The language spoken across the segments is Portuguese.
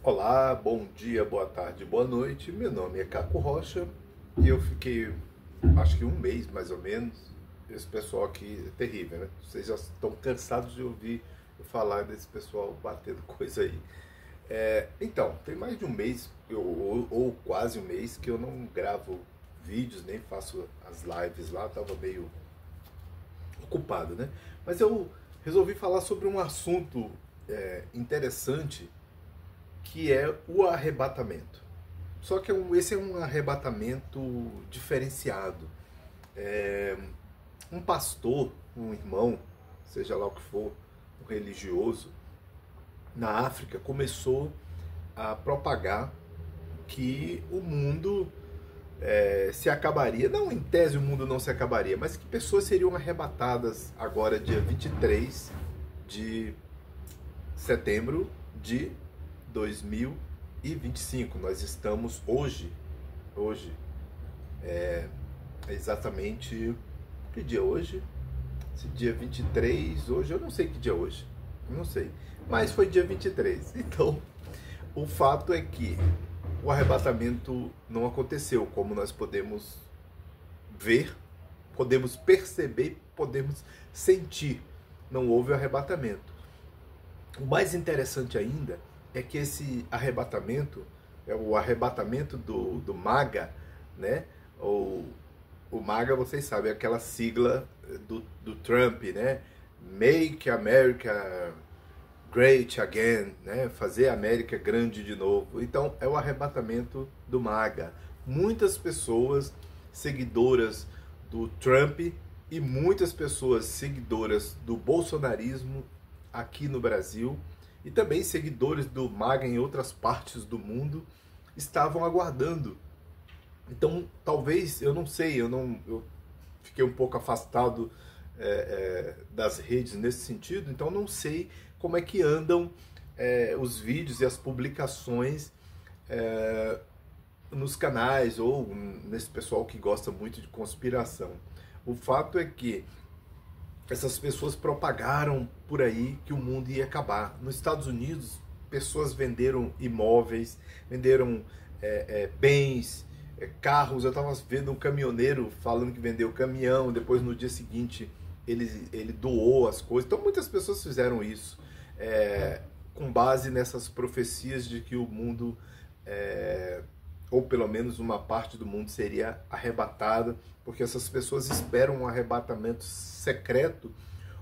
Olá, bom dia, boa tarde, boa noite. Meu nome é Caco Rocha e eu fiquei, acho que um mês mais ou menos. Esse pessoal aqui é terrível, né? Vocês já estão cansados de ouvir eu falar desse pessoal batendo coisa aí. Então, tem mais de um mês, ou quase um mês, que eu não gravo vídeos, nem faço as lives lá, tava meio ocupado, né? Mas eu resolvi falar sobre um assunto interessante que é o arrebatamento. Só que esse é um arrebatamento diferenciado. Um pastor, um irmão, seja lá o que for, um religioso, na África começou a propagar que o mundo se acabaria. Não, em tese o mundo não se acabaria, mas que pessoas seriam arrebatadas agora, dia 23 de setembro de 2025. Nós estamos hoje é exatamente, que dia é hoje? Esse dia 23, hoje, eu não sei que dia é hoje, eu não sei, mas foi dia 23. Então, o fato é que o arrebatamento não aconteceu, como nós podemos ver, podemos perceber, podemos sentir. Não houve arrebatamento. O mais interessante ainda é que esse arrebatamento é o arrebatamento do MAGA, né? O MAGA, vocês sabem, é aquela sigla do Trump, né? Make America Great Again, né? Fazer a América grande de novo. Então, é o arrebatamento do MAGA. Muitas pessoas seguidoras do Trump e muitas pessoas seguidoras do bolsonarismo aqui no Brasil e também seguidores do MAGA em outras partes do mundo estavam aguardando. Então, talvez, eu não sei, eu fiquei um pouco afastado das redes nesse sentido, então não sei como é que andam os vídeos e as publicações nos canais ou nesse pessoal que gosta muito de conspiração. O fato é que essas pessoas propagaram por aí que o mundo ia acabar. Nos Estados Unidos, pessoas venderam imóveis, venderam bens, carros. Eu estava vendo um caminhoneiro falando que vendeu caminhão, depois no dia seguinte ele doou as coisas. Então muitas pessoas fizeram isso com base nessas profecias de que o mundo, ou pelo menos uma parte do mundo, seria arrebatada, porque essas pessoas esperam um arrebatamento secreto,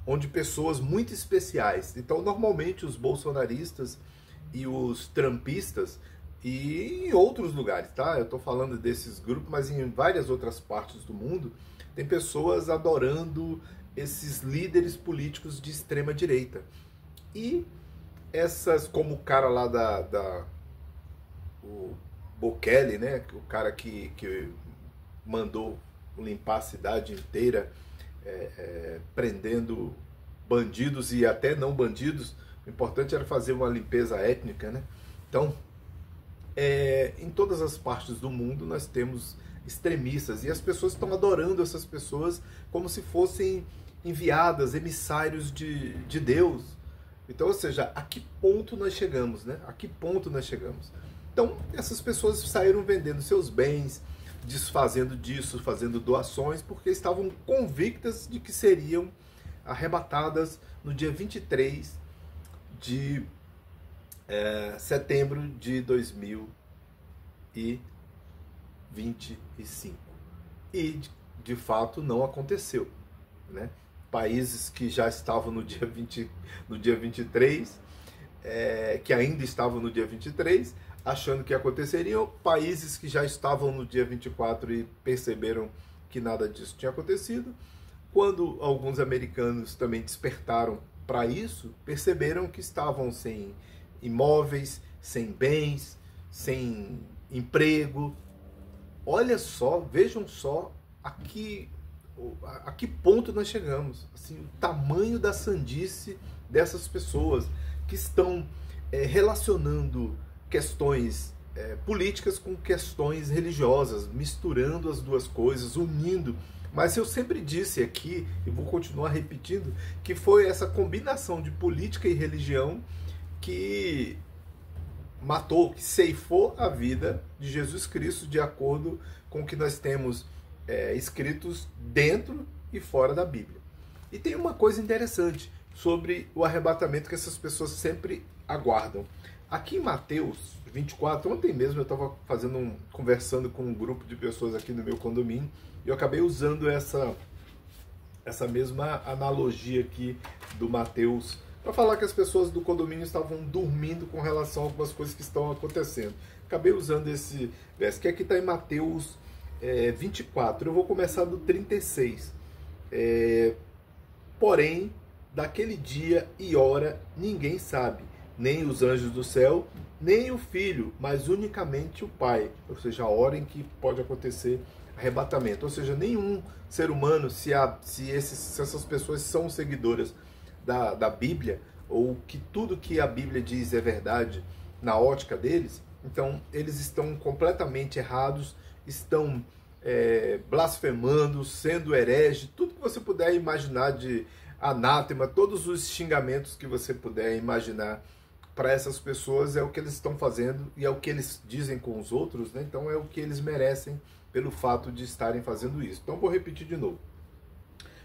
onde pessoas muito especiais. Então, normalmente, os bolsonaristas e os trumpistas, e em outros lugares, tá? Eu estou falando desses grupos, mas em várias outras partes do mundo, tem pessoas adorando esses líderes políticos de extrema direita. E essas, como o cara lá o Bukele, né? O cara que mandou limpar a cidade inteira, prendendo bandidos e até não bandidos. O importante era fazer uma limpeza étnica, né? Então, em todas as partes do mundo nós temos extremistas e as pessoas estão adorando essas pessoas como se fossem enviadas, emissários de Deus. Então, ou seja, a que ponto nós chegamos, né? A que ponto nós chegamos? Então, essas pessoas saíram vendendo seus bens, desfazendo disso, fazendo doações, porque estavam convictas de que seriam arrebatadas no dia 23 de setembro de 2025. E, de fato, não aconteceu, né? Países que já estavam no dia 23, que ainda estavam no dia 23, achando que aconteceriam, países que já estavam no dia 24 e perceberam que nada disso tinha acontecido. Quando alguns americanos também despertaram para isso, perceberam que estavam sem imóveis, sem bens, sem emprego. Olha só, vejam só a que ponto nós chegamos, assim, o tamanho da sandice dessas pessoas que estão relacionando questões políticas com questões religiosas, misturando as duas coisas, unindo. Mas eu sempre disse aqui, e vou continuar repetindo, que foi essa combinação de política e religião que matou, que ceifou a vida de Jesus Cristo, de acordo com o que nós temos escritos dentro e fora da Bíblia. E tem uma coisa interessante sobre o arrebatamento que essas pessoas sempre aguardam. Aqui em Mateus 24, ontem mesmo eu estava conversando com um grupo de pessoas aqui no meu condomínio e eu acabei usando essa mesma analogia aqui do Mateus para falar que as pessoas do condomínio estavam dormindo com relação a algumas coisas que estão acontecendo. Acabei usando esse verso, que aqui está em Mateus 24. Eu vou começar do 36. Porém, daquele dia e hora ninguém sabe, nem os anjos do céu, nem o Filho, mas unicamente o Pai. Ou seja, a hora em que pode acontecer arrebatamento. Ou seja, nenhum ser humano, se essas pessoas são seguidoras da Bíblia, ou que tudo que a Bíblia diz é verdade na ótica deles, então eles estão completamente errados, estão blasfemando, sendo herege, tudo que você puder imaginar de anátema, todos os xingamentos que você puder imaginar para essas pessoas é o que eles estão fazendo e é o que eles dizem com os outros, né? Então é o que eles merecem pelo fato de estarem fazendo isso. Então vou repetir de novo.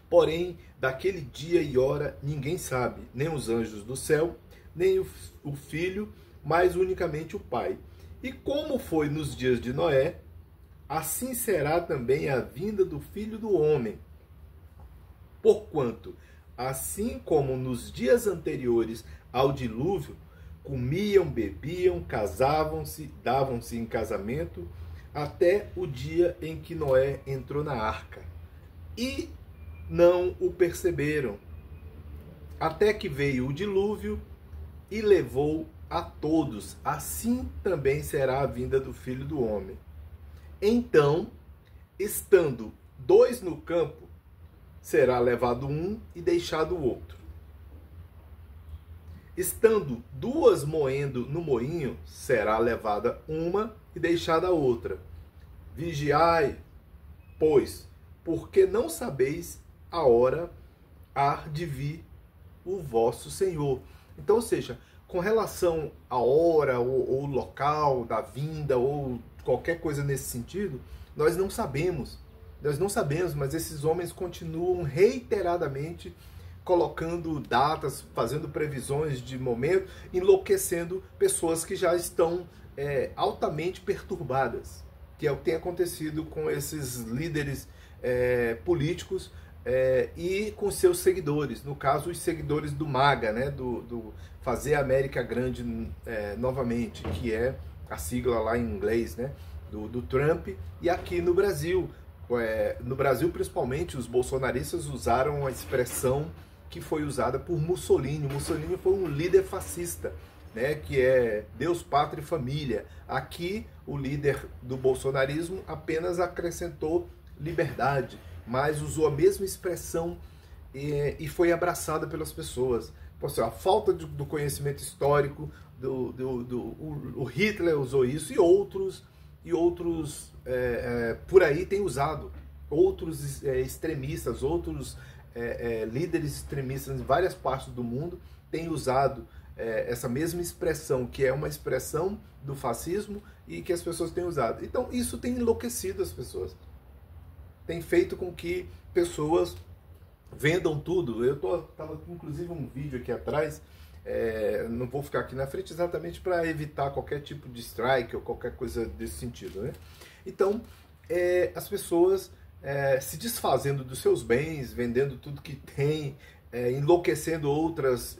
Porém, daquele dia e hora ninguém sabe, nem os anjos do céu, nem o Filho, mas unicamente o Pai. E como foi nos dias de Noé, assim será também a vinda do Filho do Homem. Porquanto, assim como nos dias anteriores ao dilúvio, comiam, bebiam, casavam-se, davam-se em casamento, até o dia em que Noé entrou na arca. E não o perceberam, até que veio o dilúvio e levou a todos. Assim também será a vinda do Filho do Homem. Então, estando dois no campo, será levado um e deixado o outro. Estando duas moendo no moinho, será levada uma e deixada a outra. Vigiai, pois, porque não sabeis a hora há de vir o vosso Senhor. Então, ou seja, com relação à hora ou local da vinda ou qualquer coisa nesse sentido, nós não sabemos. Nós não sabemos, mas esses homens continuam reiteradamente colocando datas, fazendo previsões de momento, enlouquecendo pessoas que já estão altamente perturbadas, que é o que tem acontecido com esses líderes políticos e com seus seguidores, no caso os seguidores do MAGA, né, do Fazer a América Grande novamente, que é a sigla lá em inglês, né, do Trump. E aqui no Brasil, principalmente os bolsonaristas usaram a expressão que foi usada por Mussolini. Mussolini foi um líder fascista, né, que é Deus, Pátria e Família. Aqui o líder do bolsonarismo apenas acrescentou liberdade, mas usou a mesma expressão e foi abraçada pelas pessoas. A falta do conhecimento histórico, o Hitler usou isso, e outros por aí têm usado. Outros extremistas, outros líderes extremistas em várias partes do mundo têm usado essa mesma expressão, que é uma expressão do fascismo e que as pessoas têm usado. Então isso tem enlouquecido as pessoas. Tem feito com que pessoas vendam tudo. Eu estava inclusive um vídeo aqui atrás, não vou ficar aqui na frente exatamente para evitar qualquer tipo de strike ou qualquer coisa desse sentido, né? Então, as pessoas se desfazendo dos seus bens, vendendo tudo que tem, enlouquecendo outras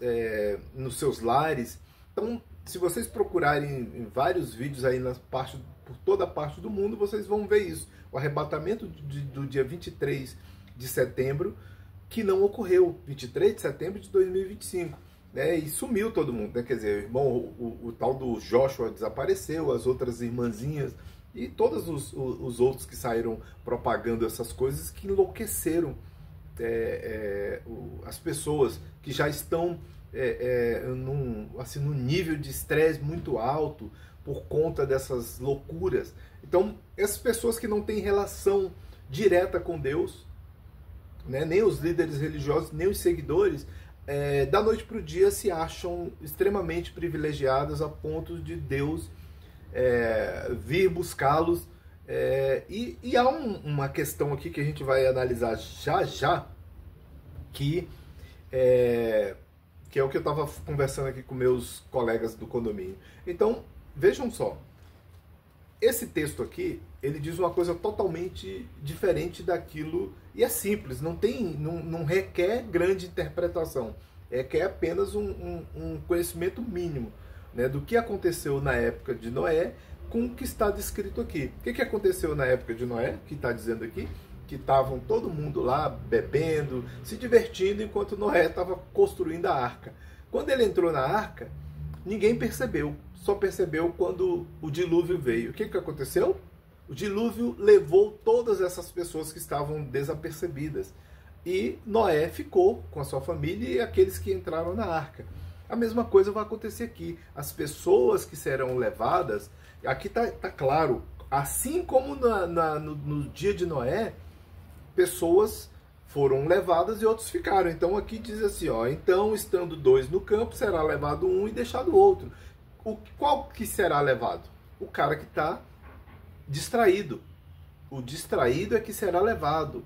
nos seus lares. Então, se vocês procurarem em vários vídeos aí por toda a parte do mundo, vocês vão ver isso. O arrebatamento do dia 23 de setembro, que não ocorreu, 23 de setembro de 2025. Né? E sumiu todo mundo, né? Quer dizer, o irmão, o tal do Joshua desapareceu, as outras irmãzinhas e todos os outros que saíram propagando essas coisas, que enlouqueceram as pessoas que já estão num nível de estresse muito alto por conta dessas loucuras. Então, essas pessoas que não têm relação direta com Deus, né, nem os líderes religiosos, nem os seguidores, da noite para o dia se acham extremamente privilegiadas a ponto de Deus vir buscá-los. E há uma questão aqui que a gente vai analisar já já, que é o que eu estava conversando aqui com meus colegas do condomínio. Então, vejam só, esse texto aqui, ele diz uma coisa totalmente diferente daquilo, e é simples, não requer grande interpretação, requer apenas um conhecimento mínimo, né, do que aconteceu na época de Noé com o que está descrito aqui. O que aconteceu na época de Noé, que está dizendo aqui? Que estavam todo mundo lá bebendo, se divertindo, enquanto Noé estava construindo a arca. Quando ele entrou na arca, ninguém percebeu, só percebeu quando o dilúvio veio. O que aconteceu? O dilúvio levou todas essas pessoas que estavam desapercebidas. E Noé ficou com a sua família e aqueles que entraram na arca. A mesma coisa vai acontecer aqui. As pessoas que serão levadas, aqui está claro, assim como no dia de Noé, pessoas foram levadas e outros ficaram. Então aqui diz assim, ó, então estando 2 no campo, será levado um e deixado o outro. Qual que será levado? O cara que está distraído. O distraído é que será levado.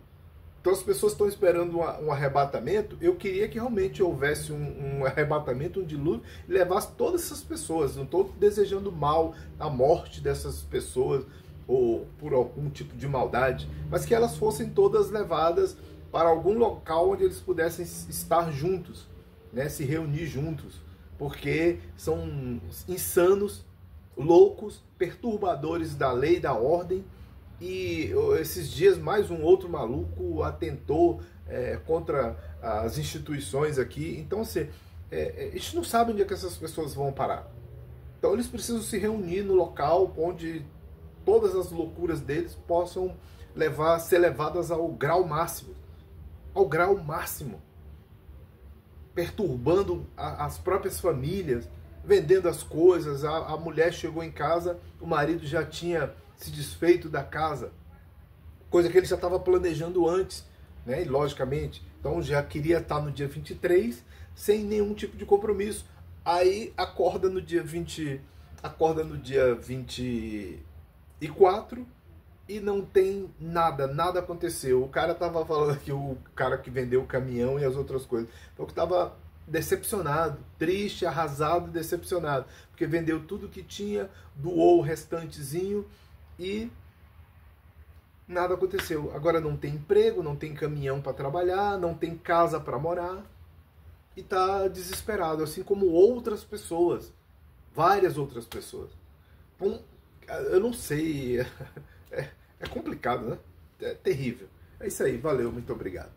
Então as pessoas estão esperando um arrebatamento. Eu queria que realmente houvesse um arrebatamento, um dilúvio, e levasse todas essas pessoas. Não estou desejando mal, a morte dessas pessoas, ou por algum tipo de maldade, mas que elas fossem todas levadas para algum local onde eles pudessem estar juntos, né, se reunir juntos, porque são insanos, loucos, perturbadores da lei e da ordem. E esses dias mais um outro maluco atentou contra as instituições aqui. Então, assim, a gente não sabe onde é que essas pessoas vão parar. Então eles precisam se reunir no local onde todas as loucuras deles possam ser levadas ao grau máximo. Ao grau máximo. Perturbando as próprias famílias, vendendo as coisas. A mulher chegou em casa, o marido já tinha se desfeito da casa, coisa que ele já estava planejando antes, né? E logicamente, então já queria estar no dia 23 sem nenhum tipo de compromisso. Aí acorda no dia 24 e não tem nada aconteceu. O cara estava falando que o cara que vendeu o caminhão e as outras coisas, então que estava decepcionado, triste, arrasado, decepcionado, porque vendeu tudo que tinha, doou o restantezinho e nada aconteceu. Agora não tem emprego, não tem caminhão para trabalhar, não tem casa para morar e está desesperado, assim como outras pessoas, várias outras pessoas. Então, eu não sei, é complicado, né? É terrível. É isso aí, valeu, muito obrigado.